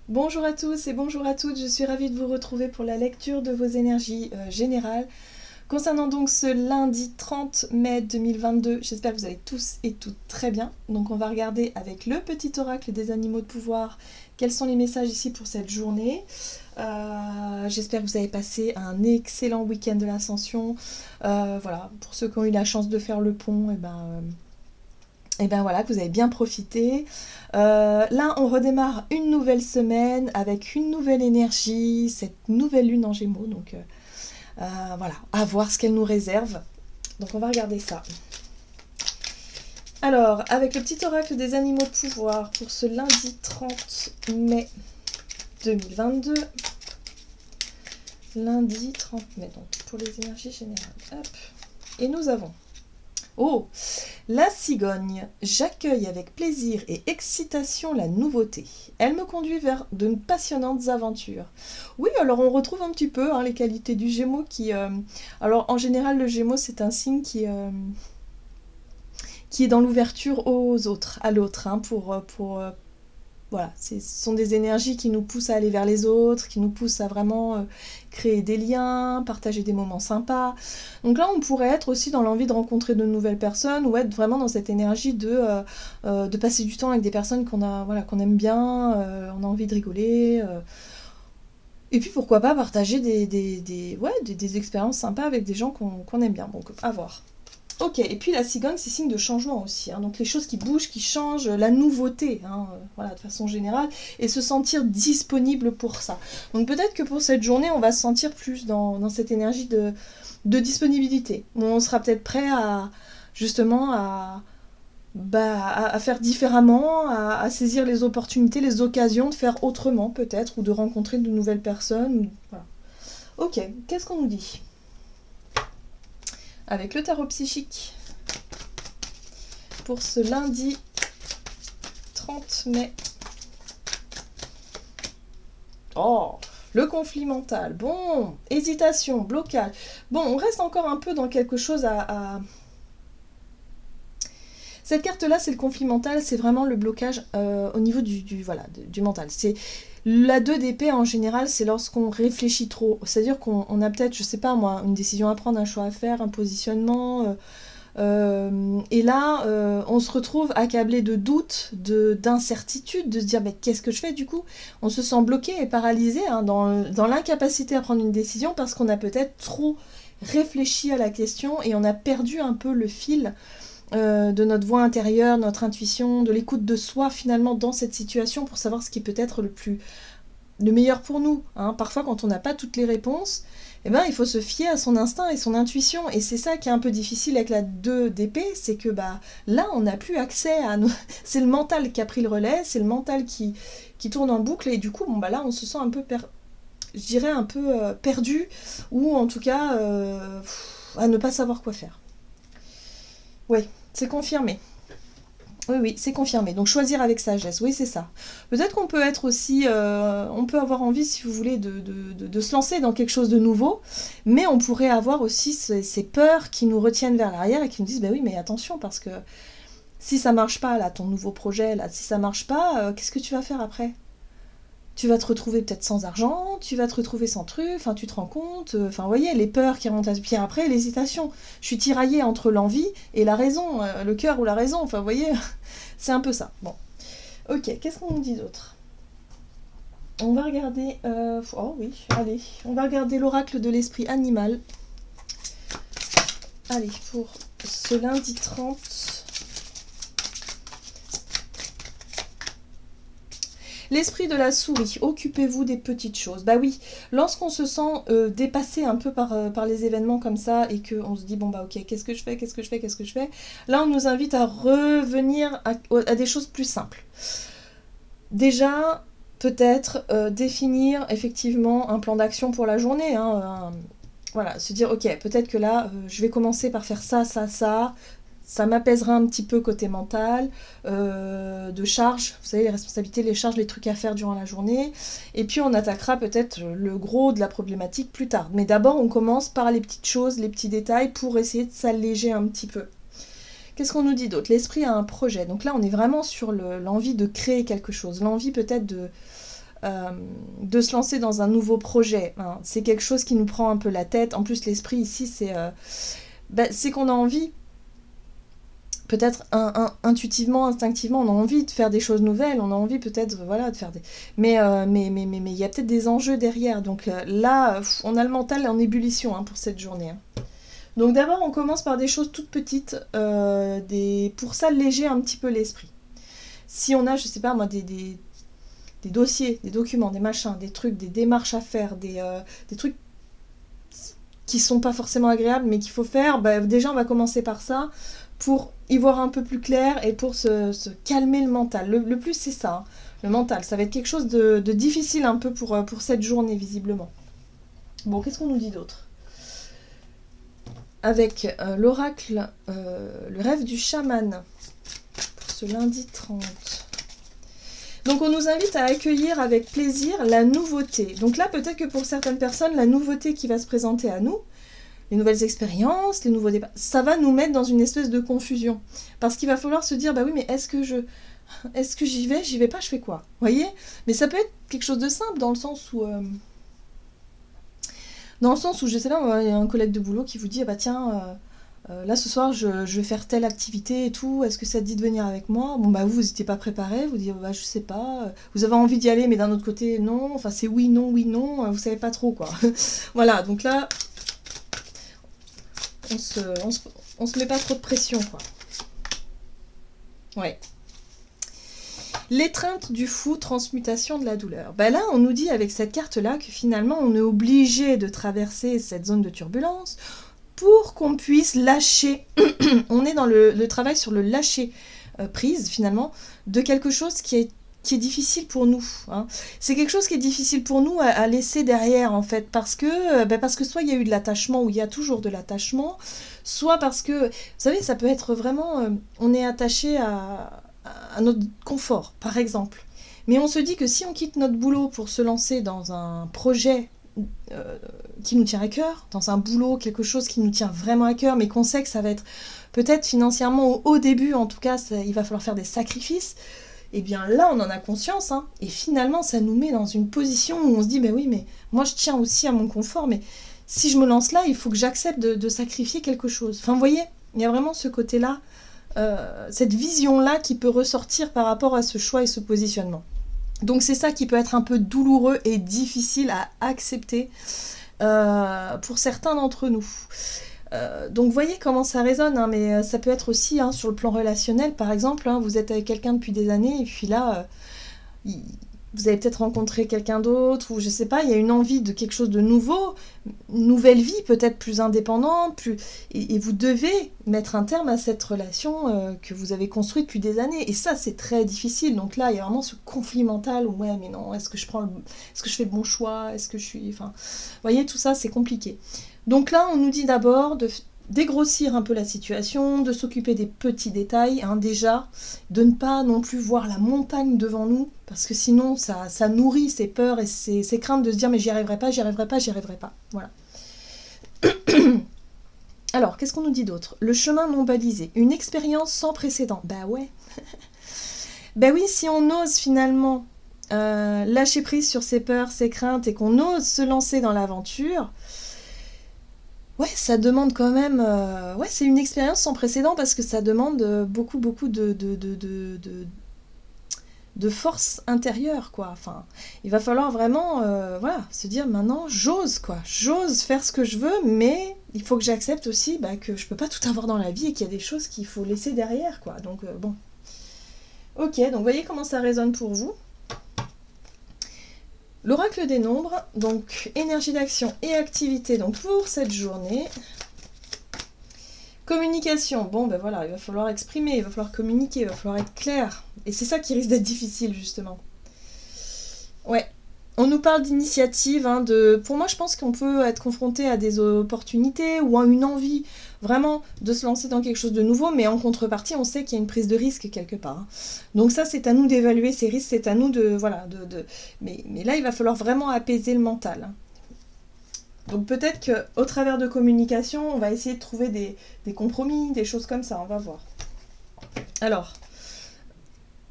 Bonjour à tous et bonjour à toutes, je suis ravie de vous retrouver pour la lecture de vos énergies générales. Concernant donc ce lundi 30 mai 2022, j'espère que vous allez tous et toutes très bien. Donc on va regarder avec le petit oracle des animaux de pouvoir quels sont les messages ici pour cette journée. J'espère que vous avez passé un excellent week-end de l'Ascension. Voilà, pour ceux qui ont eu la chance de faire le pont, et ben voilà, que vous avez bien profité. Là, on redémarre une nouvelle semaine avec une nouvelle énergie, cette nouvelle lune en Gémeaux. Donc voilà, à voir ce qu'elle nous réserve. Donc on va regarder ça. Alors, avec le petit oracle des animaux de pouvoir pour ce lundi 30 mai 2022. Lundi 30 mai, donc pour les énergies générales. Hop. Et nous avons... Oh, la cigogne, j'accueille avec plaisir et excitation la nouveauté. Elle me conduit vers de passionnantes aventures. Oui, alors on retrouve un petit peu les qualités du Gémeaux qui... Alors en général, le Gémeaux, c'est un signe qui est dans l'ouverture aux autres, à l'autre, voilà, ce sont des énergies qui nous poussent à aller vers les autres, qui nous poussent à vraiment créer des liens, partager des moments sympas. Donc là, on pourrait être aussi dans l'envie de rencontrer de nouvelles personnes ou être vraiment dans cette énergie de passer du temps avec des personnes qu'on aime bien, on a envie de rigoler. Et puis pourquoi pas partager des expériences sympas avec des gens qu'on aime bien. Donc à voir. Ok, et puis la cigogne, c'est signe de changement aussi. Donc les choses qui bougent, qui changent, la nouveauté, voilà, de façon générale, et se sentir disponible pour ça. Donc peut-être que pour cette journée, on va se sentir plus dans cette énergie de disponibilité. Où on sera peut-être prêt à, justement, à faire différemment, à saisir les opportunités, les occasions de faire autrement peut-être, ou de rencontrer de nouvelles personnes. Voilà. Ok, qu'est-ce qu'on nous dit avec le tarot psychique pour ce lundi 30 mai. Oh, le conflit mental. Bon, hésitation, blocage. Bon, on reste encore un peu dans quelque chose Cette carte-là, c'est le conflit mental, c'est vraiment le blocage au niveau du mental. C'est la 2 d'épée en général, c'est lorsqu'on réfléchit trop. C'est-à-dire qu'on a peut-être, je sais pas moi, une décision à prendre, un choix à faire, un positionnement. Et là, on se retrouve accablé de doutes, d'incertitudes, de se dire mais qu'est-ce que je fais du coup. On se sent bloqué et paralysé dans l'incapacité à prendre une décision parce qu'on a peut-être trop réfléchi à la question et on a perdu un peu le fil de notre voix intérieure, notre intuition, de l'écoute de soi finalement dans cette situation pour savoir ce qui peut être le meilleur pour nous. Parfois, quand on n'a pas toutes les réponses, il faut se fier à son instinct et son intuition. Et c'est ça qui est un peu difficile avec la 2 d'épée, c'est que là, on n'a plus accès à nous. C'est le mental qui a pris le relais, c'est le mental qui tourne en boucle, et du coup, là, on se sent un peu, perdu, ou en tout cas, à ne pas savoir quoi faire. Oui, c'est confirmé. Oui, c'est confirmé. Donc choisir avec sagesse, oui, c'est ça. Peut-être qu'on peut être aussi, on peut avoir envie, si vous voulez, de se lancer dans quelque chose de nouveau, mais on pourrait avoir aussi ces peurs qui nous retiennent vers l'arrière et qui nous disent, oui, mais attention, parce que si ça marche pas, là, ton nouveau projet, là, si ça marche pas, qu'est-ce que tu vas faire après ? Tu vas te retrouver peut-être sans argent, tu vas te retrouver sans truc, tu te rends compte, vous voyez, les peurs qui remontent à pied après, l'hésitation. Je suis tiraillée entre l'envie et la raison, le cœur ou la raison, vous voyez, c'est un peu ça. Bon, ok, qu'est-ce qu'on nous dit d'autre ? On va regarder, oh oui, allez, on va regarder l'oracle de l'esprit animal. Allez, pour ce lundi 30... L'esprit de la souris, occupez-vous des petites choses. Oui, lorsqu'on se sent dépassé un peu par les événements comme ça et qu'on se dit, ok, qu'est-ce que je fais ? Là, on nous invite à revenir à des choses plus simples. Déjà, peut-être définir effectivement un plan d'action pour la journée. Voilà, se dire, ok, peut-être que là, je vais commencer par faire ça, ça, ça. Ça m'apaisera un petit peu côté mental, de charges, vous savez, les responsabilités, les charges, les trucs à faire durant la journée. Et puis on attaquera peut-être le gros de la problématique plus tard. Mais d'abord, on commence par les petites choses, les petits détails pour essayer de s'alléger un petit peu. Qu'est-ce qu'on nous dit d'autre ? L'esprit a un projet. Donc là, on est vraiment sur l'envie de créer quelque chose. L'envie peut-être euh, de se lancer dans un nouveau projet, hein. C'est quelque chose qui nous prend un peu la tête. En plus, l'esprit ici, c'est qu'on a envie, peut-être intuitivement, instinctivement, on a envie de faire des choses nouvelles, on a envie peut-être, voilà, de faire des... Mais il y a peut-être des enjeux derrière. Donc là, on a le mental en ébullition, hein, pour cette journée, hein. Donc d'abord, on commence par des choses toutes petites, pour s'alléger un petit peu l'esprit. Si on a, je sais pas moi, des dossiers, des documents, des machins, des trucs, des démarches à faire, des trucs qui sont pas forcément agréables, mais qu'il faut faire, bah, déjà on va commencer par ça, pour y voir un peu plus clair et pour se calmer le mental. Le plus, c'est ça, hein, le mental. Ça va être quelque chose de difficile un peu pour cette journée, visiblement. Bon, qu'est-ce qu'on nous dit d'autre? Avec l'oracle, le rêve du chaman, pour ce lundi 30. Donc on nous invite à accueillir avec plaisir la nouveauté. Donc là, peut-être que pour certaines personnes, la nouveauté qui va se présenter à nous, les nouvelles expériences, les nouveaux débats, ça va nous mettre dans une espèce de confusion. Parce qu'il va falloir se dire, bah oui, mais est-ce que j'y vais pas, je fais quoi? Vous voyez? Mais ça peut être quelque chose de simple, dans le sens où, je sais pas, il y a un collègue de boulot qui vous dit, ah bah tiens, là ce soir je vais faire telle activité et tout, est-ce que ça te dit de venir avec moi? Bon bah vous n'étiez pas préparé, vous dites, bah je sais pas, vous avez envie d'y aller, mais d'un autre côté, non, enfin c'est oui, non, vous savez pas trop, quoi. Voilà, donc là, on se met pas trop de pression, quoi. Ouais. L'étreinte du fou, transmutation de la douleur. Ben là, on nous dit avec cette carte-là que finalement, on est obligé de traverser cette zone de turbulence pour qu'on puisse lâcher. On est dans le travail sur le lâcher prise, finalement, de quelque chose qui est difficile pour nous, hein. C'est quelque chose qui est difficile pour nous à laisser derrière, en fait, parce que soit il y a eu de l'attachement, ou il y a toujours de l'attachement, soit parce que, vous savez, ça peut être vraiment, on est attaché à notre confort, par exemple. Mais on se dit que si on quitte notre boulot pour se lancer dans un projet qui nous tient à cœur, dans un boulot, quelque chose qui nous tient vraiment à cœur, mais qu'on sait que ça va être peut-être financièrement au début, en tout cas, il va falloir faire des sacrifices, et bien là, on en a conscience, hein, et finalement, ça nous met dans une position où on se dit, ben oui, mais moi, je tiens aussi à mon confort, mais si je me lance là, il faut que j'accepte de sacrifier quelque chose. Enfin, vous voyez, il y a vraiment ce côté-là, cette vision-là qui peut ressortir par rapport à ce choix et ce positionnement. Donc c'est ça qui peut être un peu douloureux et difficile à accepter pour certains d'entre nous. Donc voyez comment ça résonne, hein, mais ça peut être aussi, hein, sur le plan relationnel, par exemple, hein, vous êtes avec quelqu'un depuis des années, et puis là, vous avez peut-être rencontré quelqu'un d'autre, ou je sais pas, il y a une envie de quelque chose de nouveau, une nouvelle vie peut-être plus indépendante, et vous devez mettre un terme à cette relation que vous avez construite depuis des années. Et ça, c'est très difficile. Donc là, il y a vraiment ce conflit mental où, ouais, mais non, est-ce que je fais le bon choix? Est-ce que je suis... Enfin, vous voyez, tout ça, c'est compliqué. Donc là, on nous dit d'abord de dégrossir un peu la situation, de s'occuper des petits détails, hein, déjà, de ne pas non plus voir la montagne devant nous, parce que sinon ça nourrit ces peurs et ces craintes de se dire mais j'y arriverai pas, voilà. Alors, qu'est-ce qu'on nous dit d'autre? Le chemin non balisé, une expérience sans précédent. Bah ouais. Bah oui, si on ose finalement lâcher prise sur ses peurs, ses craintes, et qu'on ose se lancer dans l'aventure, ouais, ça demande quand même... ouais, c'est une expérience sans précédent parce que ça demande beaucoup de force intérieure, quoi. Enfin, il va falloir vraiment, voilà, se dire maintenant, j'ose, quoi. J'ose faire ce que je veux, mais il faut que j'accepte aussi que je peux pas tout avoir dans la vie et qu'il y a des choses qu'il faut laisser derrière, quoi. Donc, bon. Ok, donc voyez comment ça résonne pour vous. L'oracle des nombres, donc énergie d'action et activité donc pour cette journée. Communication, bon ben voilà, il va falloir exprimer, il va falloir communiquer, il va falloir être clair. Et c'est ça qui risque d'être difficile justement. Ouais, on nous parle d'initiative, hein, pour moi je pense qu'on peut être confronté à des opportunités ou à une envie vraiment de se lancer dans quelque chose de nouveau, mais en contrepartie on sait qu'il y a une prise de risque quelque part, hein. Donc ça c'est à nous d'évaluer ces risques, c'est à nous de... Voilà, mais là il va falloir vraiment apaiser le mental, hein. Donc peut-être qu'au travers de communication, on va essayer de trouver des compromis, des choses comme ça, on va voir. Alors,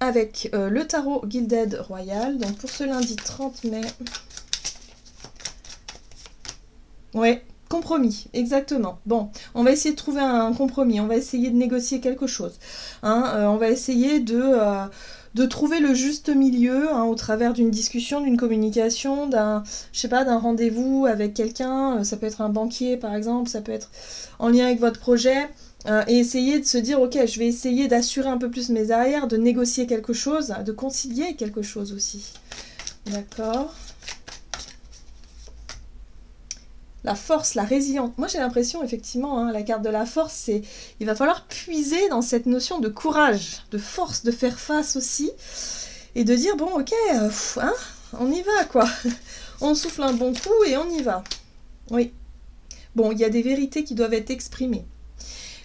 avec le tarot Gilded Royal. Donc pour ce lundi 30 mai... Ouais, compromis, exactement. Bon, on va essayer de trouver un compromis, on va essayer de négocier quelque chose. Hein, on va essayer de trouver le juste milieu hein, au travers d'une discussion, d'une communication, je sais pas, d'un rendez-vous avec quelqu'un. Ça peut être un banquier par exemple, ça peut être en lien avec votre projet. Et essayer de se dire, ok, je vais essayer d'assurer un peu plus mes arrières, de négocier quelque chose, de concilier quelque chose aussi. D'accord. La force, la résilience. Moi, j'ai l'impression, effectivement, hein, la carte de la force, c'est... Il va falloir puiser dans cette notion de courage, de force, de faire face aussi, et de dire, bon, ok, hein, on y va, quoi. On souffle un bon coup et on y va. Oui. Bon, il y a des vérités qui doivent être exprimées.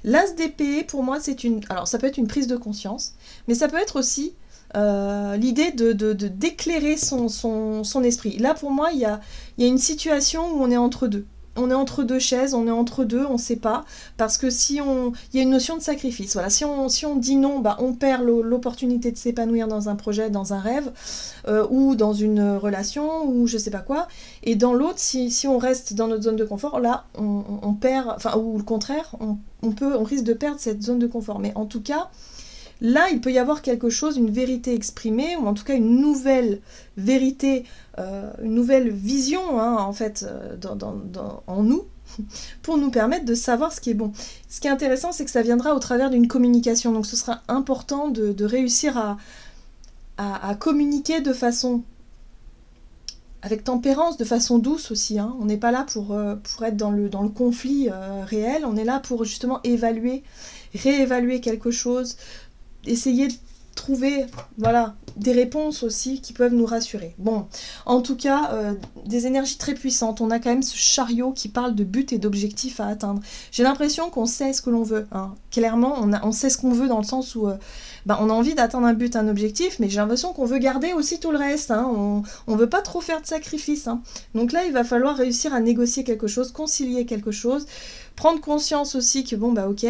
L'as d'épée, pour moi, c'est une... Alors, ça peut être une prise de conscience, mais ça peut être aussi l'idée d'éclairer son esprit. Là, pour moi, il y a une situation où on est entre deux. On est entre deux chaises, on est entre deux, on ne sait pas. Parce que il y a une notion de sacrifice. Voilà, si on dit non, bah, on perd l'opportunité de s'épanouir dans un projet, dans un rêve, ou dans une relation, ou je ne sais pas quoi. Et dans l'autre, si on reste dans notre zone de confort, là, on perd, enfin, ou le contraire, on risque de perdre cette zone de confort. Mais en tout cas, là, il peut y avoir quelque chose, une vérité exprimée, ou en tout cas une nouvelle vérité, une nouvelle vision, hein, en fait, en nous, pour nous permettre de savoir ce qui est bon. Ce qui est intéressant, c'est que ça viendra au travers d'une communication. Donc ce sera important de réussir à communiquer de façon... avec tempérance, de façon douce aussi. Hein. On n'est pas là pour être dans le conflit réel, on est là pour justement évaluer, réévaluer quelque chose, essayer de trouver voilà, des réponses aussi qui peuvent nous rassurer. Bon, en tout cas, des énergies très puissantes. On a quand même ce chariot qui parle de buts et d'objectifs à atteindre. J'ai l'impression qu'on sait ce que l'on veut. Hein. Clairement, on sait ce qu'on veut dans le sens où on a envie d'atteindre un but, un objectif, mais j'ai l'impression qu'on veut garder aussi tout le reste. Hein. On veut pas trop faire de sacrifices. Hein. Donc là, il va falloir réussir à négocier quelque chose, concilier quelque chose, prendre conscience aussi que bon, bah ok,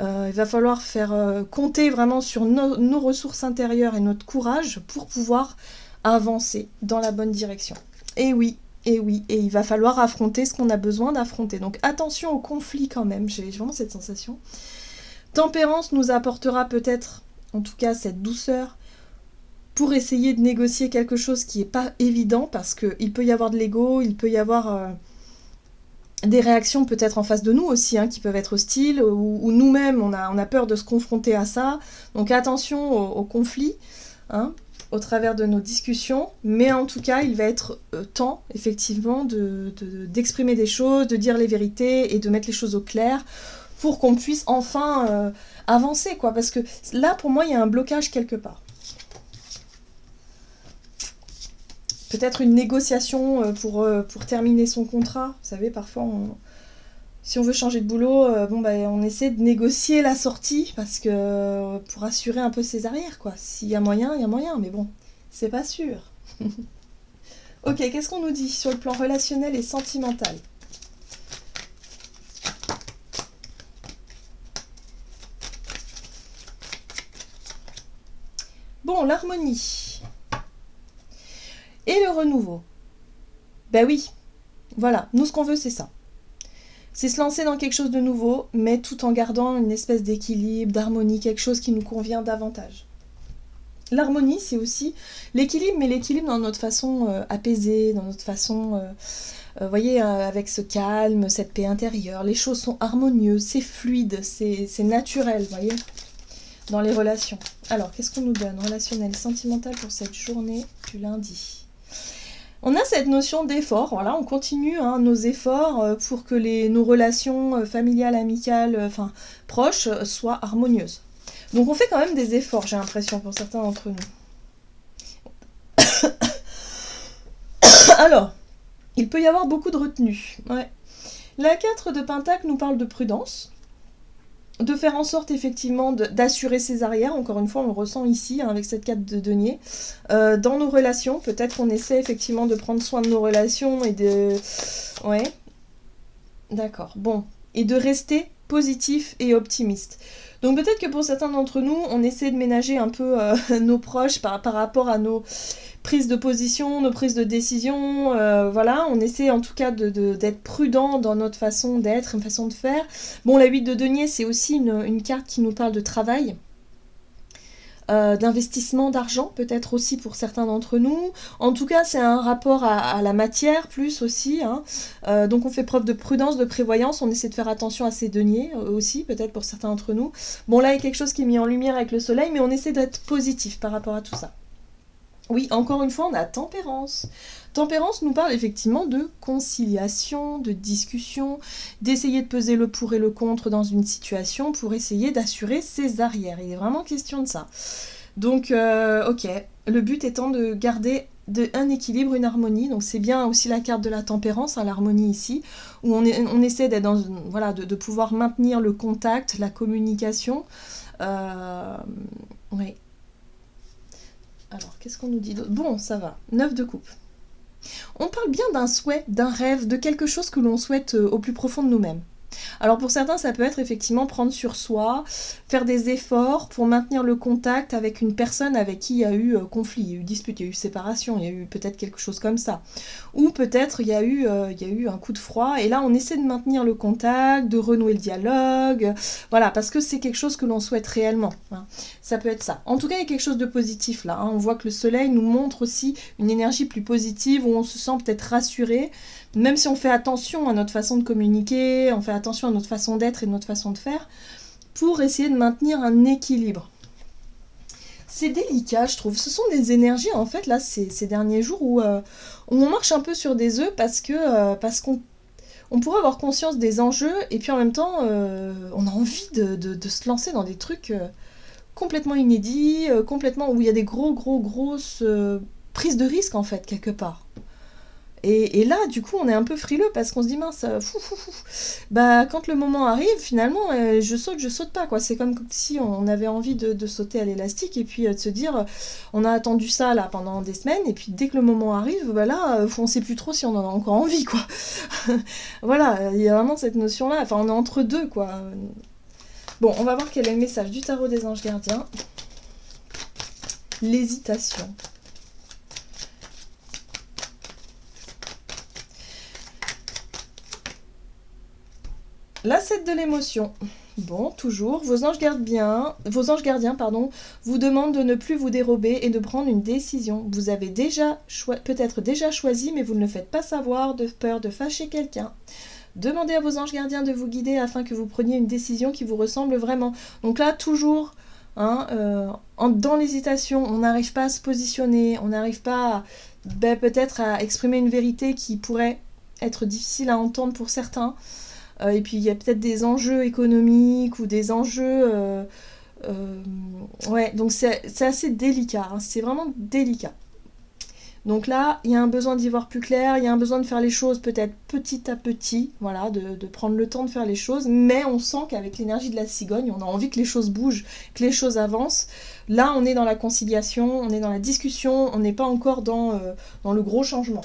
il va falloir faire compter vraiment sur nos ressources intérieures et notre courage pour pouvoir avancer dans la bonne direction. Et oui, et il va falloir affronter ce qu'on a besoin d'affronter. Donc attention au conflit quand même, j'ai vraiment cette sensation. Tempérance nous apportera peut-être, en tout cas, cette douceur pour essayer de négocier quelque chose qui n'est pas évident, parce qu'il peut y avoir de l'ego, il peut y avoir des réactions peut-être en face de nous aussi, hein, qui peuvent être hostiles, ou nous-mêmes, on a peur de se confronter à ça. Donc attention au conflit, hein, au travers de nos discussions, mais en tout cas, il va être temps, effectivement, d'exprimer des choses, de dire les vérités et de mettre les choses au clair pour qu'on puisse enfin avancer, quoi. Parce que là, pour moi, il y a un blocage quelque part. Peut-être une négociation pour terminer son contrat. Vous savez, parfois, si on veut changer de boulot, on essaie de négocier la sortie parce que pour assurer un peu ses arrières, quoi. S'il y a moyen, il y a moyen, mais bon, c'est pas sûr. Ok, qu'est-ce qu'on nous dit sur le plan relationnel et sentimental ? Bon, l'harmonie. Et le renouveau. Ben oui, voilà, nous ce qu'on veut c'est ça. C'est se lancer dans quelque chose de nouveau, mais tout en gardant une espèce d'équilibre, d'harmonie, quelque chose qui nous convient davantage. L'harmonie, c'est aussi l'équilibre, mais l'équilibre dans notre façon apaisée, dans notre façon, voyez, avec ce calme, cette paix intérieure. Les choses sont harmonieuses, c'est fluide, c'est naturel, voyez, dans les relations. Alors, qu'est-ce qu'on nous donne ? Relationnel, sentimental pour cette journée du lundi. On a cette notion d'effort, voilà, on continue nos efforts pour que nos relations familiales, amicales, proches soient harmonieuses. Donc on fait quand même des efforts, j'ai l'impression, pour certains d'entre nous. Alors, il peut y avoir beaucoup de retenue. Ouais. La 4 de Pentacle nous parle de prudence, de faire en sorte effectivement d'assurer ses arrières, encore une fois on le ressent ici hein, avec cette 4 de denier, dans nos relations, peut-être qu'on essaie effectivement de prendre soin de nos relations et de... Ouais, d'accord, bon, et de rester positif et optimiste. Donc peut-être que pour certains d'entre nous, on essaie de ménager un peu nos proches par rapport à nos prises de position, nos prises de décision, voilà, on essaie en tout cas d'être prudent dans notre façon d'être, une façon de faire. Bon, la 8 de denier, c'est aussi une carte qui nous parle de travail, d'investissement d'argent, peut-être aussi pour certains d'entre nous. En tout cas, c'est un rapport à la matière, plus aussi, hein. Donc on fait preuve de prudence, de prévoyance, on essaie de faire attention à ces deniers, aussi, peut-être pour certains d'entre nous. Bon, là, il y a quelque chose qui est mis en lumière avec le soleil, mais on essaie d'être positif par rapport à tout ça. Oui, encore une fois, on a tempérance. Tempérance nous parle effectivement de conciliation, de discussion, d'essayer de peser le pour et le contre dans une situation pour essayer d'assurer ses arrières. Il est vraiment question de ça. Donc, ok, le but étant de garder un équilibre, une harmonie. Donc c'est bien aussi la carte de la tempérance, hein, l'harmonie ici, où on essaie d'être dans voilà, de pouvoir maintenir le contact, la communication. Oui. Alors, qu'est-ce qu'on nous dit d'autre? Bon, ça va. 9 de coupe. On parle bien d'un souhait, d'un rêve, de quelque chose que l'on souhaite au plus profond de nous-mêmes. Alors pour certains, ça peut être effectivement prendre sur soi, faire des efforts pour maintenir le contact avec une personne avec qui il y a eu conflit, il y a eu dispute, il y a eu séparation, il y a eu peut-être quelque chose comme ça. Ou peut-être il y a eu un coup de froid, et là on essaie de maintenir le contact, de renouer le dialogue, voilà, parce que c'est quelque chose que l'on souhaite réellement, hein. Ça peut être ça. En tout cas, il y a quelque chose de positif là, hein. On voit que le soleil nous montre aussi une énergie plus positive, où on se sent peut-être rassuré, même si on fait attention à notre façon de communiquer, on fait attention à notre façon d'être et notre façon de faire, pour essayer de maintenir un équilibre. C'est délicat, je trouve. Ce sont des énergies, en fait, là, ces derniers jours, où on marche un peu sur des œufs parce qu'on pourrait avoir conscience des enjeux, et puis en même temps, on a envie de se lancer dans des trucs complètement inédits, complètement où il y a des grosses prises de risque, en fait, quelque part. Et là, du coup, on est un peu frileux parce qu'on se dit, mince, bah, quand le moment arrive, finalement, je saute pas, quoi. C'est comme si on avait envie de sauter à l'élastique et puis de se dire, on a attendu ça, là, pendant des semaines, et puis dès que le moment arrive, bah là, on sait plus trop si on en a encore envie, quoi. Voilà, il y a vraiment cette notion-là. Enfin, on est entre deux, quoi. Bon, on va voir quel est le message du tarot des anges gardiens. L'hésitation. La 7 de l'émotion. Bon, toujours, vos anges gardiens, vous demandent de ne plus vous dérober et de prendre une décision. Vous avez peut-être déjà choisi, mais vous ne le faites pas savoir de peur de fâcher quelqu'un. Demandez à vos anges gardiens de vous guider afin que vous preniez une décision qui vous ressemble vraiment. Donc là, toujours, hein, dans l'hésitation, on n'arrive pas à se positionner, on n'arrive pas peut-être à exprimer une vérité qui pourrait être difficile à entendre pour certains. Et puis il y a peut-être des enjeux économiques ou des enjeux... ouais, donc c'est assez délicat, hein, c'est vraiment délicat. Donc là, il y a un besoin d'y voir plus clair, il y a un besoin de faire les choses peut-être petit à petit, voilà, de prendre le temps de faire les choses, mais on sent qu'avec l'énergie de la cigogne, on a envie que les choses bougent, que les choses avancent. Là, on est dans la conciliation, on est dans la discussion, on n'est pas encore dans le gros changement.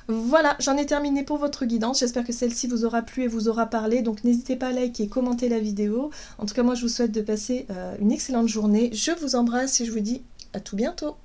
Voilà, j'en ai terminé pour votre guidance. J'espère que celle-ci vous aura plu et vous aura parlé. Donc n'hésitez pas à liker et commenter la vidéo. En tout cas, moi, je vous souhaite de passer une excellente journée. Je vous embrasse et je vous dis à tout bientôt.